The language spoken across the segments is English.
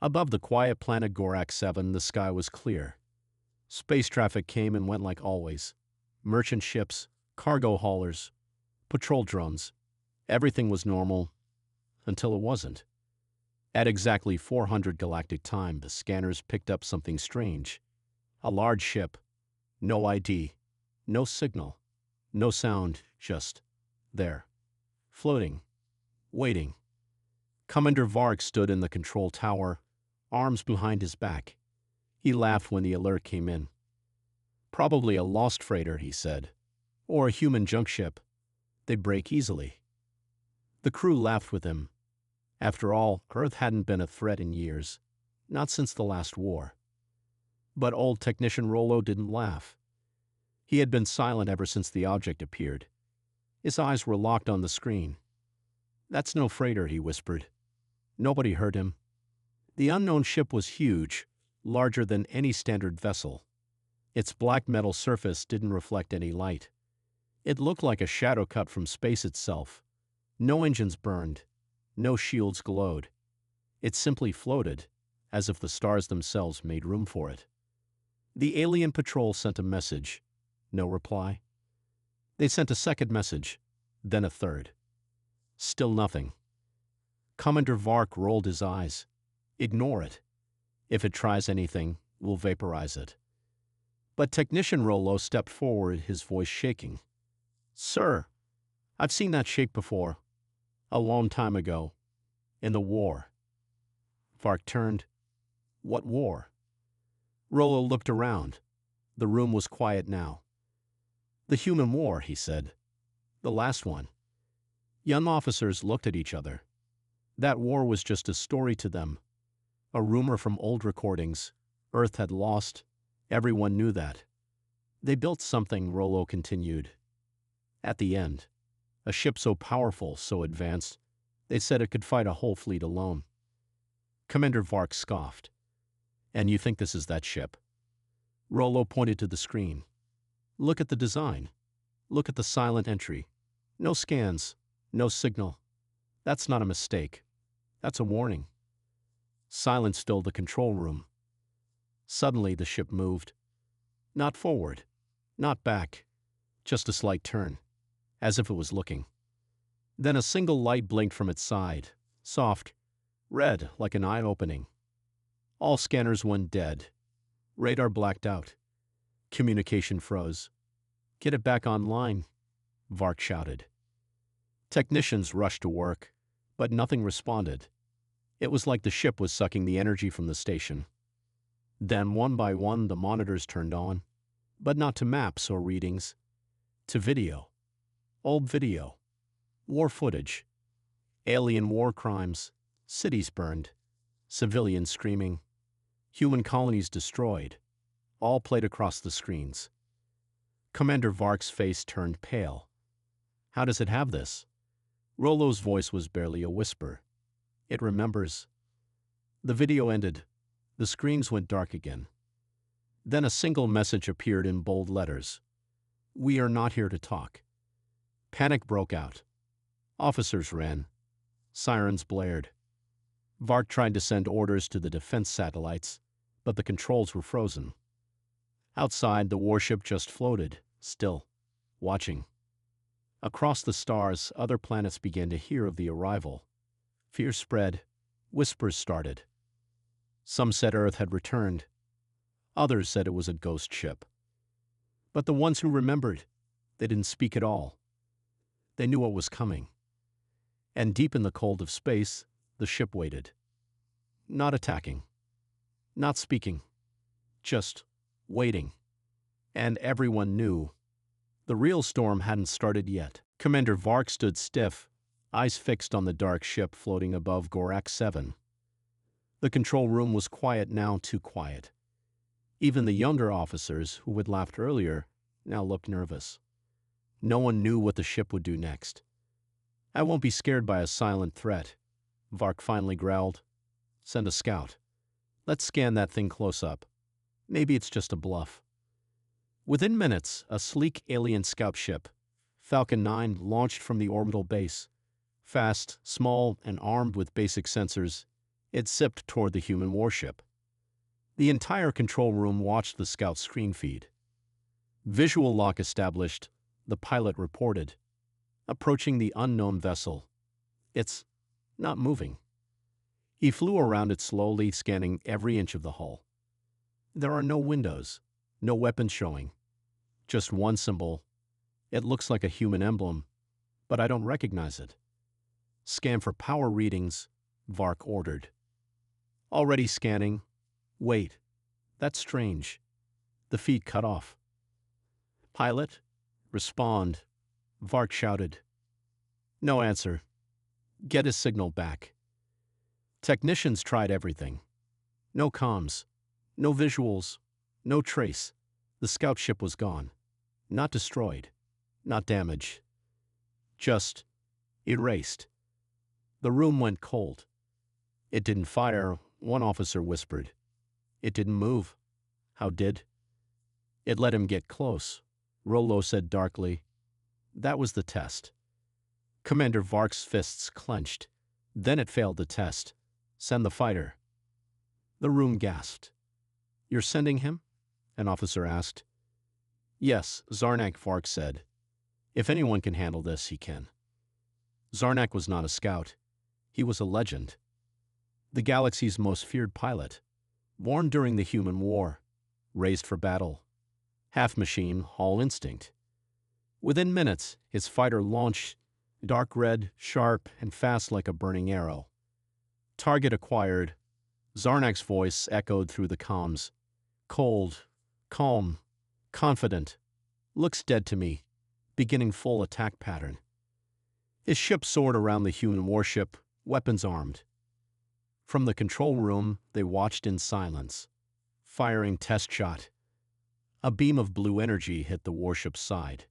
Above the quiet planet Gorak 7, the sky was clear. Space traffic came and went like always. Merchant ships, cargo haulers, patrol drones. Everything was normal until it wasn't. At exactly 400 galactic time, the scanners picked up something strange. A large ship. No ID. No signal. No sound. Just there. Floating. Waiting. Commander Vark stood in the control tower, arms behind his back. He laughed when the alert came in. Probably a lost freighter, he said. Or a human junk ship. They'd break easily. The crew laughed with him. After all, Earth hadn't been a threat in years. Not since the last war. But old technician Rollo didn't laugh. He had been silent ever since the object appeared. His eyes were locked on the screen. "That's no freighter," he whispered. Nobody heard him. The unknown ship was huge, larger than any standard vessel. Its black metal surface didn't reflect any light. It looked like a shadow cut from space itself. No engines burned. No shields glowed. It simply floated, as if the stars themselves made room for it. The alien patrol sent a message. No reply. They sent a second message, then a third. Still nothing. Commander Vark rolled his eyes. Ignore it. If it tries anything, we'll vaporize it. But Technician Rollo stepped forward, his voice shaking. "Sir, I've seen that shape before. A long time ago. In the war." Vark turned. "What war?" Rollo looked around. The room was quiet now. "The human war," he said. "The last one." Young officers looked at each other. That war was just a story to them. A rumor from old recordings. Earth had lost. Everyone knew that. "They built something," Rollo continued. "At the end. A ship so powerful, so advanced, they said it could fight a whole fleet alone." Commander Vark scoffed. "And you think this is that ship?" Rollo pointed to the screen. "Look at the design. Look at the silent entry. No scans. No signal. That's not a mistake. That's a warning." Silence filled the control room. Suddenly the ship moved. Not forward. Not back. Just a slight turn. As if it was looking. Then a single light blinked from its side. Soft. Red, like an eye opening. All scanners went dead. Radar blacked out. Communication froze. "Get it back online," Vark shouted. Technicians rushed to work, but nothing responded. It was like the ship was sucking the energy from the station. Then, one by one, the monitors turned on, but not to maps or readings. To video. Old video. War footage. Alien war crimes. Cities burned. Civilians screaming. Human colonies destroyed. All played across the screens. Commander Vark's face turned pale. "How does it have this?" Rollo's voice was barely a whisper. "It remembers." The video ended. The screens went dark again. Then a single message appeared in bold letters. "We are not here to talk." Panic broke out. Officers ran. Sirens blared. Vark tried to send orders to the defense satellites, but the controls were frozen. Outside, the warship just floated, still, watching. Across the stars, other planets began to hear of the arrival. Fear spread. Whispers started. Some said Earth had returned. Others said it was a ghost ship. But the ones who remembered, they didn't speak at all. They knew what was coming. And deep in the cold of space, the ship waited. Not attacking. Not speaking. Just waiting. And everyone knew. The real storm hadn't started yet. Commander Vark stood stiff, eyes fixed on the dark ship floating above Gorak 7. The control room was quiet now, too quiet. Even the younger officers, who had laughed earlier, now looked nervous. No one knew what the ship would do next. "I won't be scared by a silent threat," Vark finally growled. "Send a scout. Let's scan that thing close up. Maybe it's just a bluff." Within minutes, a sleek alien scout ship, Falcon 9, launched from the orbital base. Fast, small, and armed with basic sensors, It zipped toward the human warship. The entire control room watched the scout's screen feed. Visual lock established, the pilot reported. Approaching the unknown vessel. It's not moving. He flew around it slowly, scanning every inch of the hull. There are no windows, no weapons showing. Just one symbol. It looks like a human emblem, but I don't recognize it. Scan for power readings, Vark ordered. Already scanning. Wait, that's strange. The feed cut off. Pilot, respond, Vark shouted. No answer. Get his signal back. Technicians tried everything. No comms, no visuals, no trace. The scout ship was gone. Not destroyed, not damaged. Just erased. The room went cold. It didn't fire, one officer whispered. It didn't move. How did? It let him get close, Rollo said darkly. That was the test. Commander Vark's fists clenched. Then it failed the test. Send the fighter. The room gasped. You're sending him? An officer asked. Yes, Zarnak, Vark said. If anyone can handle this, he can. Zarnak was not a scout. He was a legend. The galaxy's most feared pilot. Born during the human war. Raised for battle. Half machine, all instinct. Within minutes, his fighter launched, dark red, sharp, and fast like a burning arrow. Target acquired. Zarnak's voice echoed through the comms. Cold, calm, confident. Looks dead to me. Beginning full attack pattern. His ship soared around the human warship, weapons armed. From the control room, they watched in silence. Firing test shot. A beam of blue energy hit the warship's side.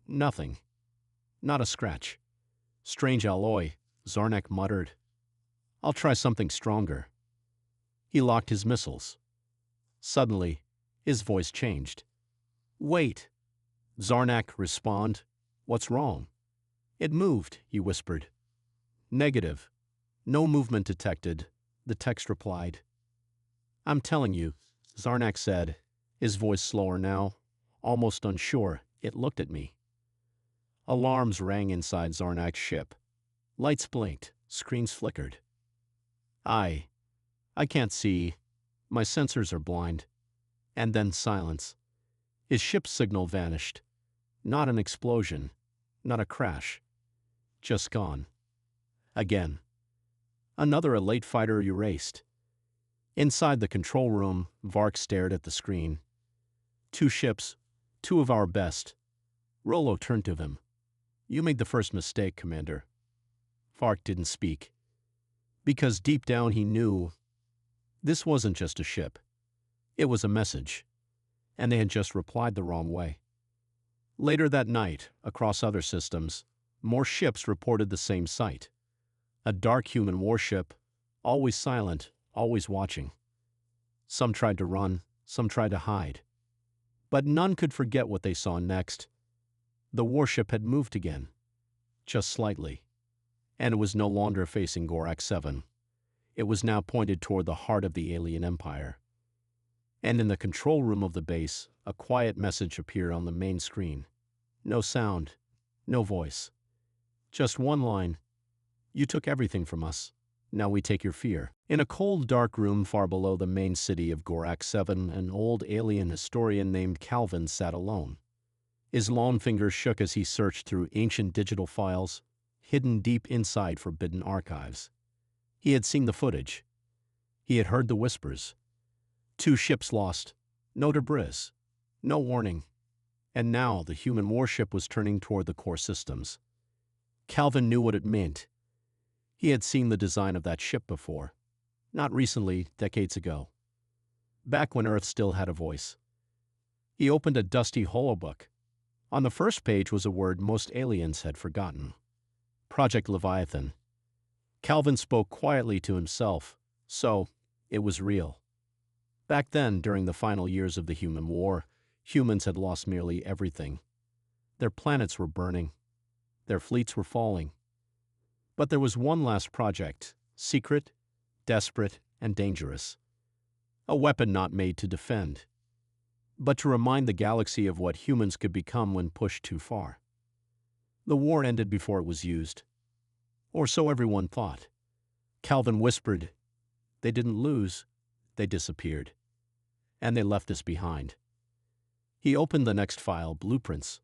Nothing. Not a scratch. Strange alloy, Zarnak muttered. I'll try something stronger. He locked his missiles. Suddenly, his voice changed. Wait. Zarnak, respond. What's wrong? It moved, he whispered. Negative. No movement detected, the text replied. I'm telling you, Zarnak said, his voice slower now, almost unsure. It looked at me. Alarms rang inside Zarnak's ship. Lights blinked, screens flickered. I can't see. My sensors are blind. And then silence. His ship's signal vanished. Not an explosion, not a crash. Just gone. Again. Another elite fighter erased. Inside the control room, Vark stared at the screen. 2 ships, 2 of our best. Rollo turned to him. You made the first mistake, Commander. Vark didn't speak. Because deep down he knew this wasn't just a ship. It was a message. And they had just replied the wrong way. Later that night, across other systems, more ships reported the same sight. A dark human warship, always silent, always watching. Some tried to run, some tried to hide. But none could forget what they saw next. The warship had moved again, just slightly, and it was no longer facing Gorak 7. It was now pointed toward the heart of the alien empire. And in the control room of the base, a quiet message appeared on the main screen. No sound, no voice. Just one line. You took everything from us. Now we take your fear. In a cold, dark room far below the main city of Gorak 7, an old alien historian named Calvin sat alone. His long fingers shook as he searched through ancient digital files, hidden deep inside forbidden archives. He had seen the footage. He had heard the whispers. 2 ships lost. No debris. No warning. And now the human warship was turning toward the core systems. Calvin knew what it meant. He had seen the design of that ship before. Not recently, decades ago. Back when Earth still had a voice. He opened a dusty holobook. On the first page was a word most aliens had forgotten. Project Leviathan. Calvin spoke quietly to himself, so it was real. Back then, during the final years of the human war, humans had lost nearly everything. Their planets were burning. Their fleets were falling. But there was one last project, secret, desperate and dangerous. A weapon not made to defend, but to remind the galaxy of what humans could become when pushed too far. The war ended before it was used, or so everyone thought. Calvin whispered, "They didn't lose, they disappeared, and they left us behind." He opened the next file, blueprints.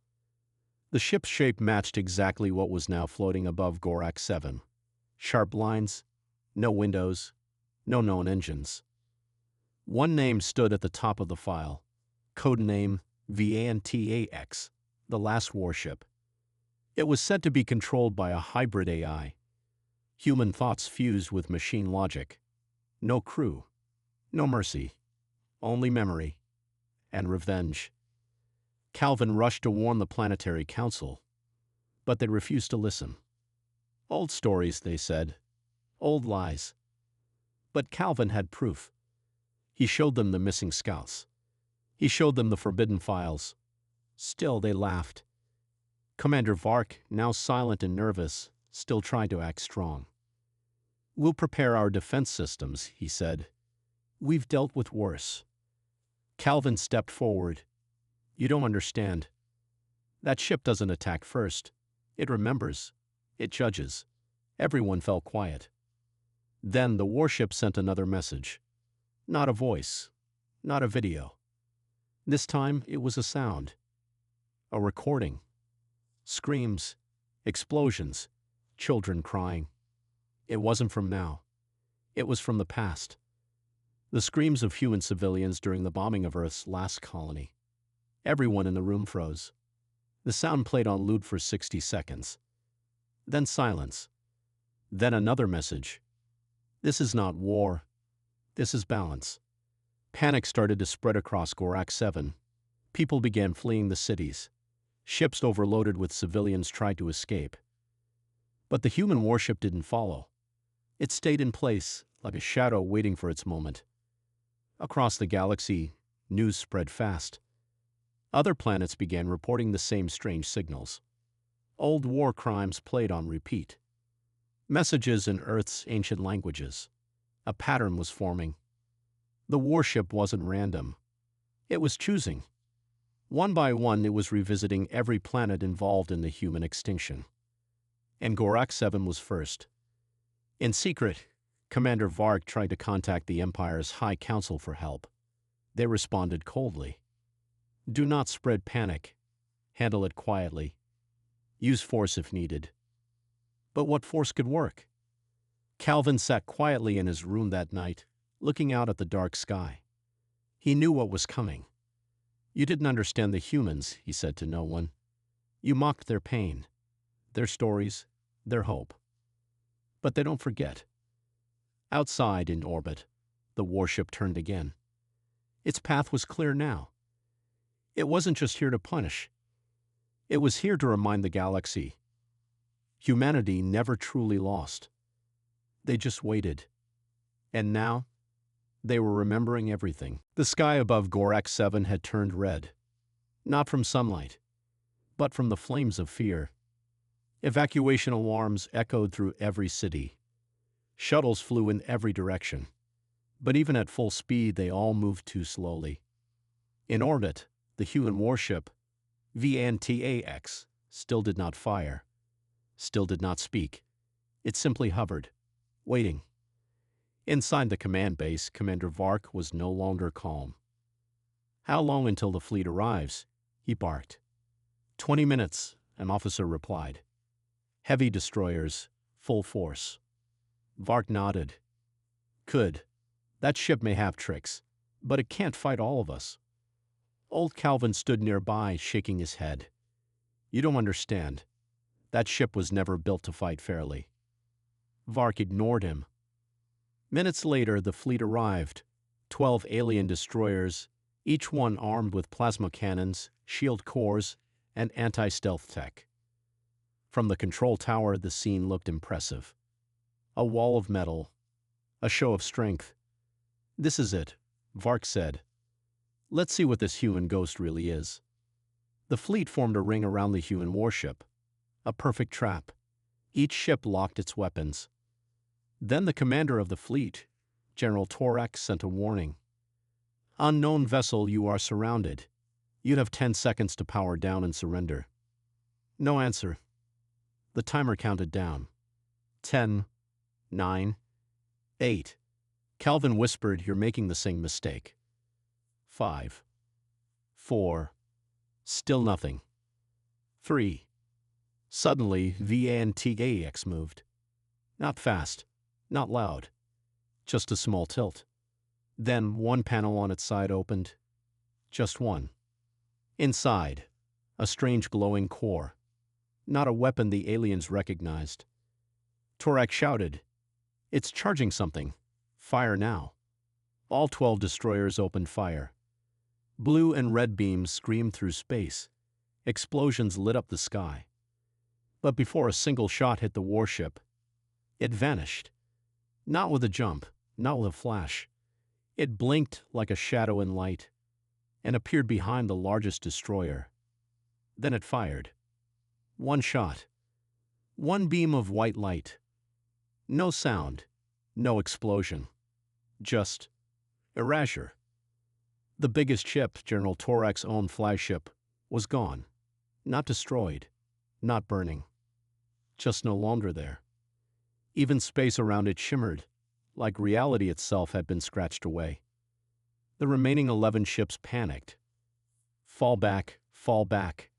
The ship's shape matched exactly what was now floating above Gorak 7. Sharp lines, no windows, no known engines. One name stood at the top of the file, code name VANTAX, the last warship. It was said to be controlled by a hybrid AI, human thoughts fused with machine logic. No crew, no mercy, only memory and revenge. Calvin rushed to warn the Planetary Council, but they refused to listen. Old stories, they said. Old lies. But Calvin had proof. He showed them the missing scouts. He showed them the forbidden files. Still, they laughed. Commander Vark, now silent and nervous, still tried to act strong. "We'll prepare our defense systems," he said. "We've dealt with worse." Calvin stepped forward. "You don't understand. That ship doesn't attack first. It remembers. It judges." Everyone fell quiet. Then the warship sent another message. Not a voice. Not a video. This time it was a sound. A recording. Screams. Explosions. Children crying. It wasn't from now. It was from the past. The screams of human civilians during the bombing of Earth's last colony. Everyone in the room froze. The sound played on loop for 60 seconds. Then silence. Then another message. This is not war. This is balance. Panic started to spread across Gorak 7. People began fleeing the cities. Ships overloaded with civilians tried to escape. But the human warship didn't follow. It stayed in place, like a shadow waiting for its moment. Across the galaxy, news spread fast. Other planets began reporting the same strange signals. Old war crimes played on repeat. Messages in Earth's ancient languages. A pattern was forming. The warship wasn't random. It was choosing. One by one, it was revisiting every planet involved in the human extinction. And Gorak 7 was first. In secret, Commander Vark tried to contact the Empire's High Council for help. They responded coldly. "Do not spread panic. Handle it quietly. Use force if needed." But what force could work? Calvin sat quietly in his room that night, looking out at the dark sky. He knew what was coming. "You didn't understand the humans," he said to no one. "You mocked their pain, their stories, their hope. But they don't forget." Outside in orbit, the warship turned again. Its path was clear now. It wasn't just here to punish. It was here to remind the galaxy. Humanity never truly lost. They just waited. And now, they were remembering everything. The sky above Gorak 7 had turned red. Not from sunlight, but from the flames of fear. Evacuation alarms echoed through every city. Shuttles flew in every direction. But even at full speed, they all moved too slowly. In orbit, the human warship, VANTAX, still did not fire, still did not speak. It simply hovered, waiting. Inside the command base, Commander Vark was no longer calm. "How long until the fleet arrives?" he barked. 20 minutes, an officer replied. "Heavy destroyers, full force." Vark nodded. "Good. That ship may have tricks, but it can't fight all of us." Old Calvin stood nearby, shaking his head. "You don't understand. That ship was never built to fight fairly." Vark ignored him. Minutes later, the fleet arrived. 12 alien destroyers, each one armed with plasma cannons, shield cores, and anti-stealth tech. From the control tower, the scene looked impressive. A wall of metal. A show of strength. "This is it," Vark said. "Let's see what this human ghost really is." The fleet formed a ring around the human warship. A perfect trap. Each ship locked its weapons. Then the commander of the fleet, General Torak sent a warning. Unknown vessel, you are surrounded. You'd have 10 seconds to power down and surrender. No answer. The timer counted down. 10, 9, 8. Calvin whispered, you're making the same mistake. 5, 4. Still nothing. 3. Suddenly, VANTAX moved. Not fast, not loud, just a small tilt. Then one panel on its side opened. Just one. Inside, a strange glowing core. Not a weapon the aliens recognized. Torak shouted, it's charging something. Fire now. All 12 destroyers opened fire. Blue and red beams screamed through space. Explosions lit up the sky. But before a single shot hit the warship, it vanished. Not with a jump, not with a flash. It blinked like a shadow in light and appeared behind the largest destroyer. Then it fired. One shot. One beam of white light. No sound. No explosion. Just erasure. The biggest ship, General Torak's own flagship, was gone. Not destroyed. Not burning. Just no longer there. Even space around it shimmered, like reality itself had been scratched away. The remaining 11 ships panicked. Fall back, fall back.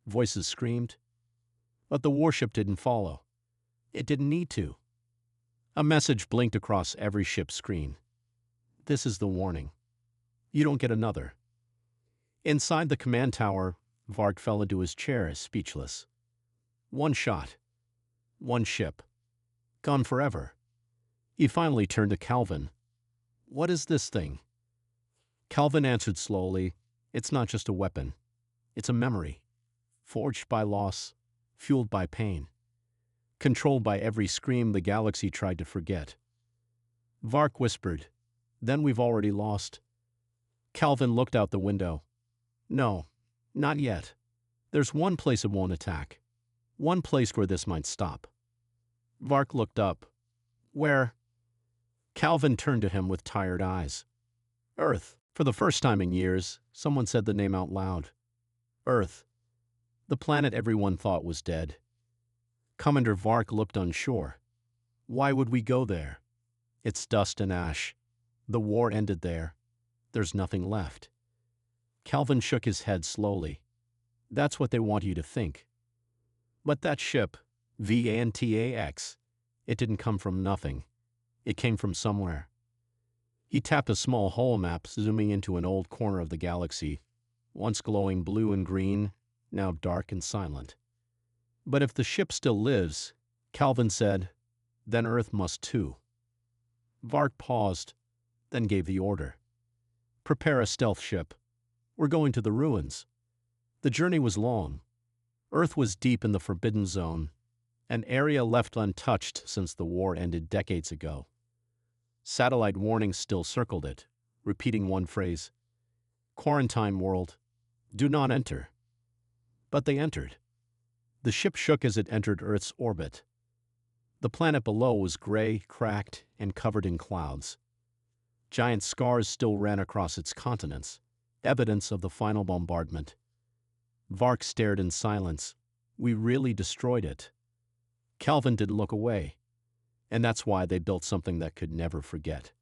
Voices screamed. But the warship didn't follow. It didn't need to. A message blinked across every ship's screen. This is the warning. You don't get another. Inside the command tower, Vark fell into his chair, speechless. One shot. One ship. Gone forever. He finally turned to Calvin. What is this thing? Calvin answered slowly, it's not just a weapon. It's a memory. Forged by loss, fueled by pain. Controlled by every scream the galaxy tried to forget. Vark whispered, then we've already lost. Calvin looked out the window. No, not yet. There's one place it won't attack. One place where this might stop. Vark looked up. Where? Calvin turned to him with tired eyes. Earth. For the first time in years, someone said the name out loud. Earth. The planet everyone thought was dead. Commander Vark looked unsure. Why would we go there? It's dust and ash. The war ended there. There's nothing left. Calvin shook his head slowly. That's what they want you to think. But that ship, VANTAX, it didn't come from nothing. It came from somewhere. He tapped a small hole map, zooming into an old corner of the galaxy, once glowing blue and green, now dark and silent. But if the ship still lives, Calvin said, then Earth must too. Vark paused, then gave the order. Prepare a stealth ship. We're going to the ruins. The journey was long. Earth was deep in the Forbidden Zone, an area left untouched since the war ended decades ago. Satellite warnings still circled it, repeating one phrase, Quarantine world, do not enter. But they entered. The ship shook as it entered Earth's orbit. The planet below was gray, cracked, and covered in clouds. Giant scars still ran across its continents, evidence of the final bombardment. Vark stared in silence. We really destroyed it. Calvin didn't look away, and that's why they built something that could never forget.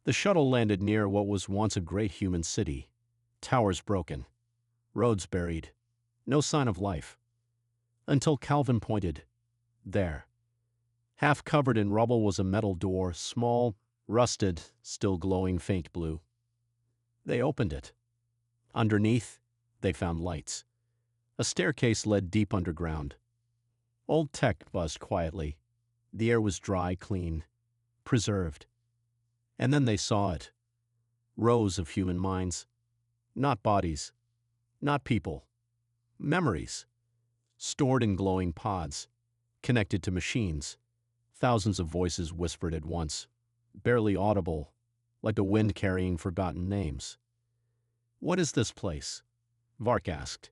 The shuttle landed near what was once a great human city. Towers broken, roads buried, no sign of life. Until Calvin pointed. There. Half covered in rubble was a metal door, small, rusted, still glowing faint blue. They opened it. Underneath, they found lights. A staircase led deep underground. Old tech buzzed quietly. The air was dry, clean, preserved. And then they saw it. Rows of human minds. Not bodies. Not people. Memories. Stored in glowing pods. Connected to machines. Thousands of voices whispered at once. Barely audible, like the wind carrying forgotten names. What is this place? Vark asked.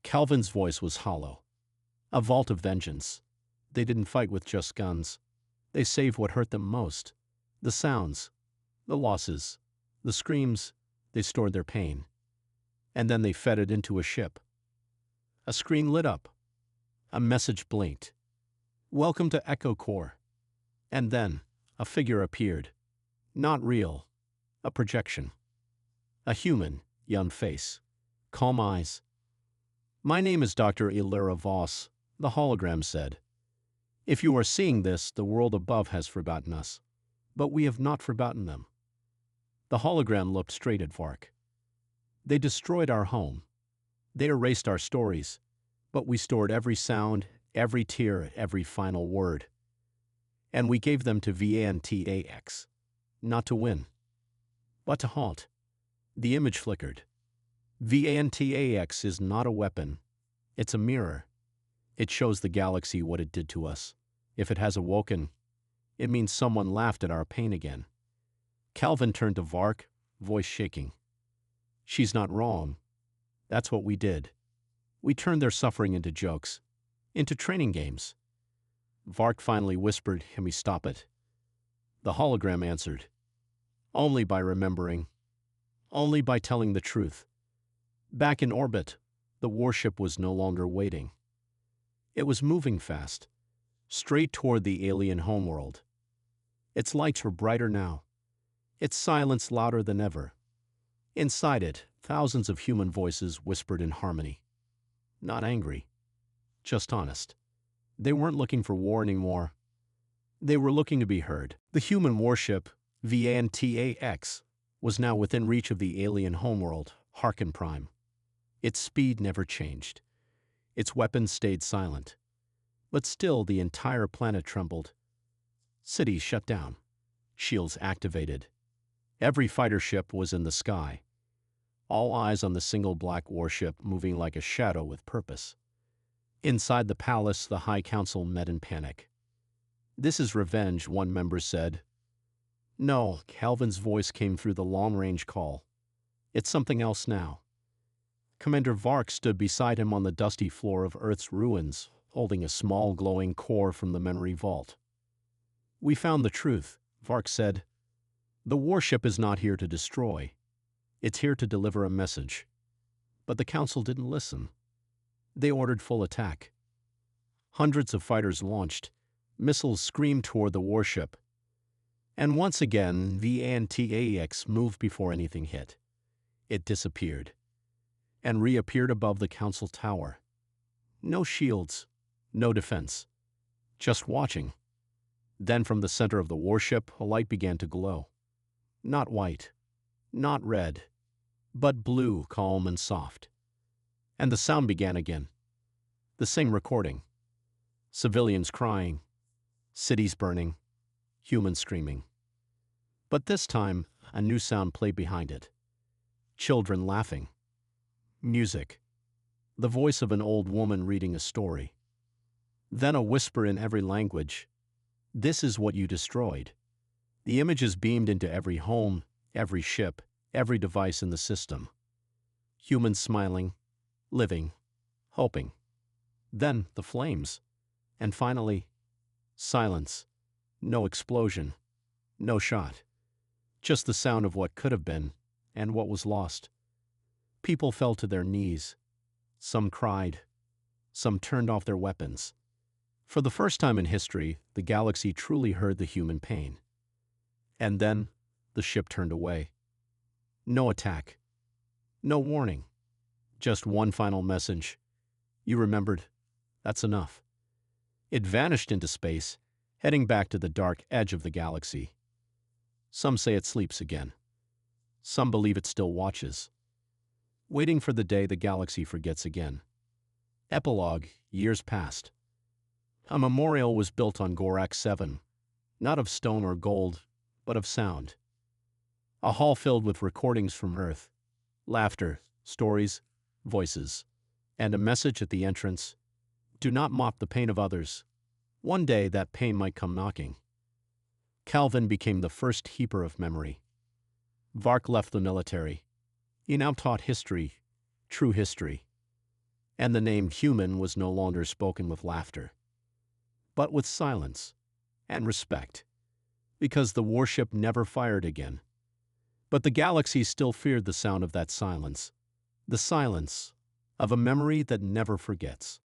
Calvin's voice was hollow. A vault of vengeance. They didn't fight with just guns. They saved what hurt them most. The sounds, the losses, the screams, they stored their pain. And then they fed it into a ship. A screen lit up. A message blinked. Welcome to Echo Core. And then a figure appeared. Not real. A projection. A human, young face. Calm eyes. My name is Dr. Illyra Voss, the hologram said. If you are seeing this, the world above has forgotten us. But we have not forgotten them. The hologram looked straight at Vark. They destroyed our home. They erased our stories. But we stored every sound, every tear, every final word. And we gave them to VANTAX. Not to win, but to haunt. The image flickered. VANTAX is not a weapon. It's a mirror. It shows the galaxy what it did to us. If it has awoken, it means someone laughed at our pain again. Calvin turned to Vark, voice shaking. She's not wrong. That's what we did. We turned their suffering into jokes, into training games. Vark finally whispered, "Can we stop it?" The hologram answered, "Only by remembering. Only by telling the truth." Back in orbit, the warship was no longer waiting. It was moving fast, straight toward the alien homeworld. Its lights were brighter now, its silence louder than ever. Inside it, thousands of human voices whispered in harmony. Not angry, just honest. They weren't looking for war anymore. They were looking to be heard. The human warship, VANTAX, was now within reach of the alien homeworld, Harkin Prime. Its speed never changed. Its weapons stayed silent. But still, the entire planet trembled. Cities shut down. Shields activated. Every fighter ship was in the sky. All eyes on the single black warship moving like a shadow with purpose. Inside the palace, the High Council met in panic. "This is revenge," one member said. "No," Calvin's voice came through the long-range call. "It's something else now." Commander Vark stood beside him on the dusty floor of Earth's ruins, holding a small glowing core from the memory vault. "We found the truth," Vark said. "The warship is not here to destroy. It's here to deliver a message." But the Council didn't listen. They ordered full attack. Hundreds of fighters launched. Missiles screamed toward the warship. And once again, VANTAX moved before anything hit. It disappeared. And reappeared above the Council Tower. No shields. No defense. Just watching. Then from the center of the warship, a light began to glow. Not white. Not red. But blue, calm and soft. And the sound began again. The same recording. Civilians crying. Cities burning. Humans screaming. But this time, a new sound played behind it. Children laughing. Music. The voice of an old woman reading a story. Then a whisper in every language. "This is what you destroyed." The images beamed into every home, every ship, every device in the system. Humans smiling, living, hoping. Then the flames. And finally, silence. No explosion. No shot. Just the sound of what could have been and what was lost. People fell to their knees. Some cried. Some turned off their weapons. For the first time in history, the galaxy truly heard the human pain. And then, the ship turned away. No attack. No warning. Just one final message. "You remembered. That's enough." It vanished into space, heading back to the dark edge of the galaxy. Some say it sleeps again. Some believe it still watches, waiting for the day the galaxy forgets again. Epilogue, years passed. A memorial was built on Gorak 7, not of stone or gold, but of sound. A hall filled with recordings from Earth, laughter, stories, voices, and a message at the entrance: "Do not mock the pain of others. One day that pain might come knocking." Calvin became the first keeper of memory. Vark left the military. He now taught history, true history. And the name human was no longer spoken with laughter, but with silence and respect. because the warship never fired again. But the galaxy still feared the sound of that silence. The silence of a memory that never forgets.